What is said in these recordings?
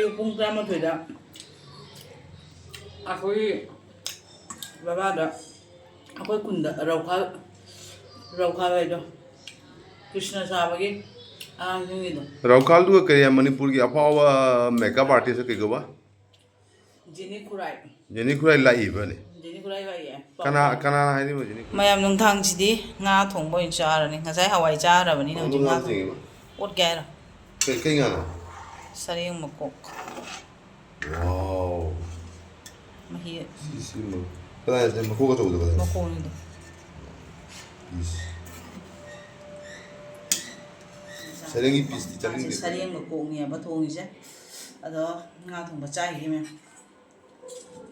ayun pong drama to da. Ako'y babada. Ako'y kunda rauka ito. Krishna sabagi ang ito. Raukal tu kaya Manipur ki apawa makeup artist ke goba. Jini khurai. Jeni khurai lai ba ne. Jini khurai ba ye. Kana hai ni mo jeni. Mayam nung thang sidi nga thong boy chara ni ngasai hawai chara bani no jing nga thong. Ot gaira. Kai nga na. Sariyang makok. Wow. Mahi Sisi mo. Kada sa mo ko to do kada. makok ni do. Sarengi piece di chaling de. Sariyang makok ni ba thong ni se. Ado nga thong ba chai hi me.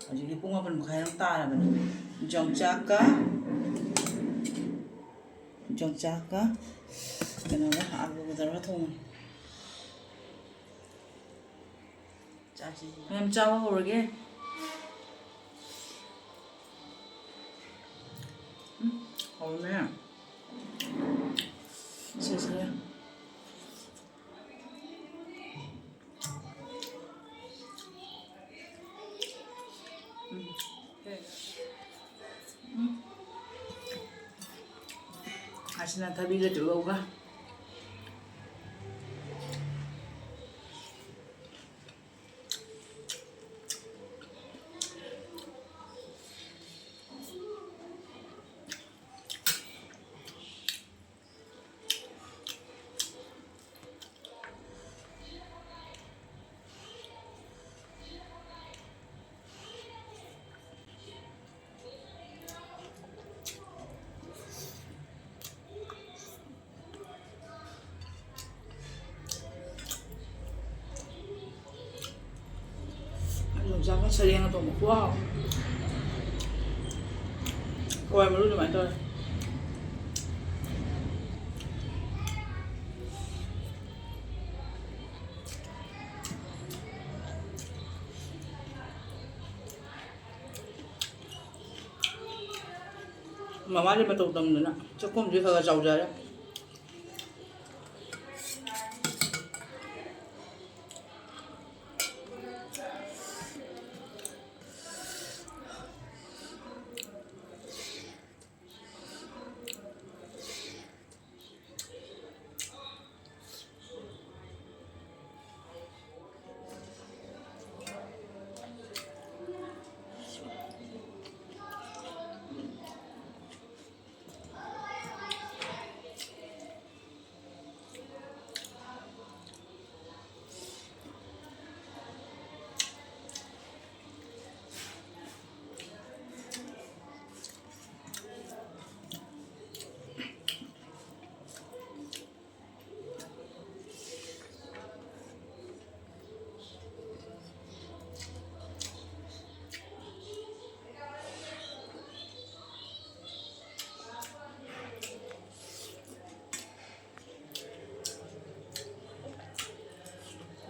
Jadi pun apa nak khair tak ada benda. Jom caka, kenapa aku betul betul. Jadi, macam cawa orang orang ni, saya. Asina tabi le tu hoga. Jangan sering atau wow. Kau yang baru macam tu. Mama dia betul betul nak. Cukup dia kalau jauh jauh.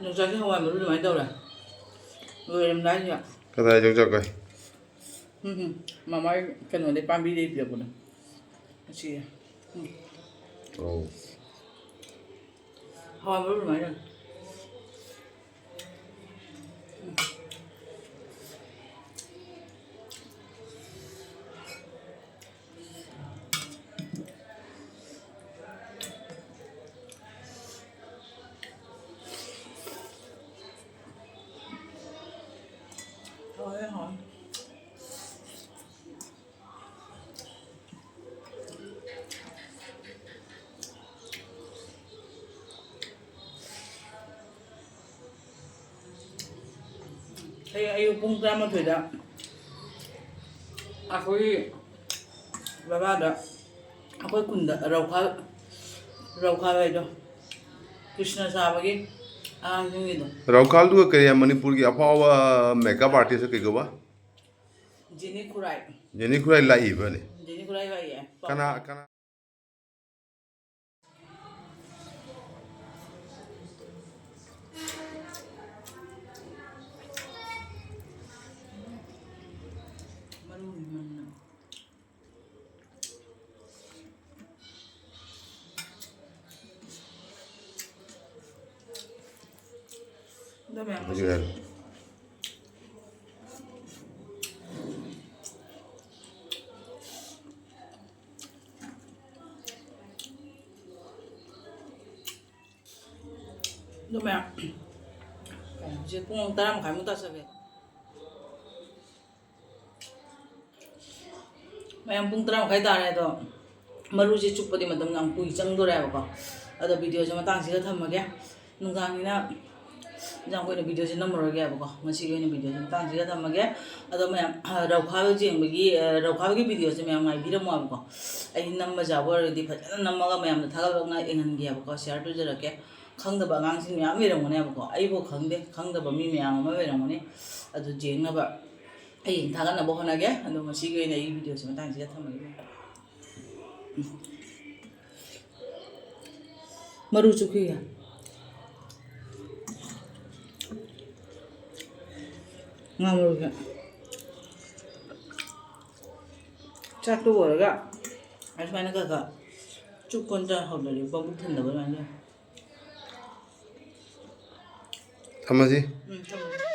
Nó ra cái hoa mà nó ở đâu rồi? Người làm đá gì ạ? Kada jog kai. Mà mai cái nó để pan bi đi được rồi. Chị. Oh. Hoa mà nó ở đâu? Hỏi. Ayun pong drama to da. Ako'y babada. Ako'y kunda rauka ito. Krishna sabagi ang ito. Raukal tu kaya Manipur ki apawa makeup artist ke goba. Jini khurai. Jeni khurai lai ba ne. Jini khurai ba ye. Kana Ajudan. Đúng không? Chứ cũng ta làm cái muốn ta sẽ về. Mayam pung tara makai tare to maru je chupadi matam ngam kui changdo ra ba ko ada video je matang siga thamage nunggang ina jang ko video je namro ge ba ko masi ge video je matang siga thamage ada mayam rau kha jeng bagi video je mayam ngai biram wa ba ko ai namma ja bor di phajana namaga mayam da thagal nga engan ge ba ko share to jara ke khangda ba ngang sin mayam merang ne ba ko ai bo khangda ba mi mayam ma merang ne adu jeng na ba ai thagana na bo hona ge adu masi ge ne video je matang siga thamage maru chukhi ya ngamaru ya chak to bor ga asmana ka chukon ja hobdari babu thanda ba manja Thamaji. Thamaji